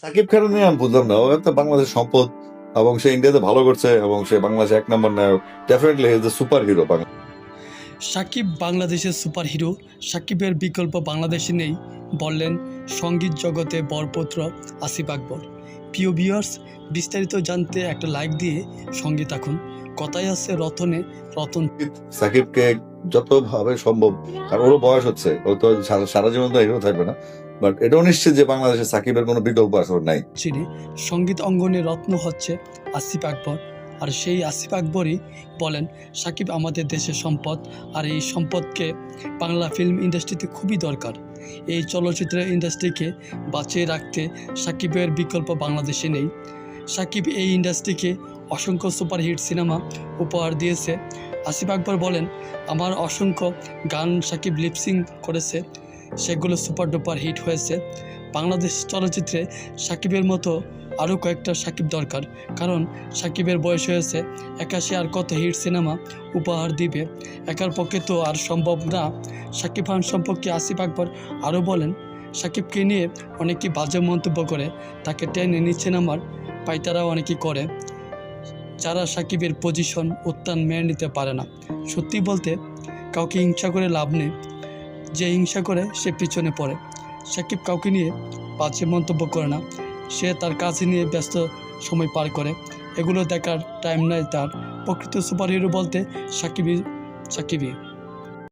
সাকিব খান নিয়ে আমি বুঝলাম না, ও একটা বাংলাদেশ সম্পদ এবং সে ইন্ডিয়াতে ভালো করছে এবং সে বাংলাদেশে ১ নম্বর নায়ক। Definitely he is the super hero. Shakib বাংলাদেশের সুপারহিরো। সাকিবের বিকল্প বাংলাদেশে নেই বললেন সঙ্গীত জগতে বরপুত্র আসিফ আকবর। প্রিয় ভিউয়ার্স, বিস্তারিত জানতে একটা লাইক দিয়ে সঙ্গে থাকুন। কথায় আছে রতনে রতন। সাকিবকে যতভাবে সম্ভব, কারণ ওরও বয়স হচ্ছে, ও তো সারা জীবন তো হিরো থাকবে না, বাট এটাও নিশ্চিত যে বাংলাদেশে সাকিবের কোনো বিকল্প আসলে নাই। চিনি সঙ্গীত অঙ্গনে রত্ন হচ্ছে আসিফ আকবর। আর সেই আসিফ আকবরই বলেন সাকিব আমাদের দেশের সম্পদ, আর এই সম্পদকে বাংলা ফিল্ম ইন্ডাস্ট্রিতে খুবই দরকার। এই চলচ্চিত্র ইন্ডাস্ট্রিকে বাঁচিয়ে রাখতে সাকিবের বিকল্প বাংলাদেশে নেই। সাকিব এই ইন্ডাস্ট্রিকে অসংখ্য সুপারহিট সিনেমা উপহার দিয়েছে। আসিফ আকবর বলেন, আমার অসংখ্য গান সাকিব লিপসিং করেছে, সেগুলো সুপার ডুপার হিট হয়েছে। বাংলাদেশ চলচ্চিত্রে সাকিবের মতো আরও কয়েকটা সাকিব দরকার, কারণ সাকিবের বয়স হয়েছে ৮১, আর কত হিট সিনেমা উপহার দিবে, একার পক্ষে তো আর সম্ভব না। সাকিব খান সম্পর্কে আসিফ আকবর আরও বলেন, সাকিবকে নিয়ে অনেকেই বাজে মন্তব্য করে, তাকে টেনে নিচে নামার পায়তারা অনেকেই করে, যারা সাকিবের পজিশন উত্থান মেনে নিতে পারে না। সত্যি বলতে কাউকে হিংসা করে লাভ নেই, যে হিংসা করে সে পিছনে পড়ে। সাকিব কাউকে নিয়ে বাজে মন্তব্য করে না, সে তার কাজ নিয়ে ব্যস্ত সময় পার করে, এগুলো দেখার টাইম নাই তার। প্রকৃত সুপারহিরো বলতে সাকিবই।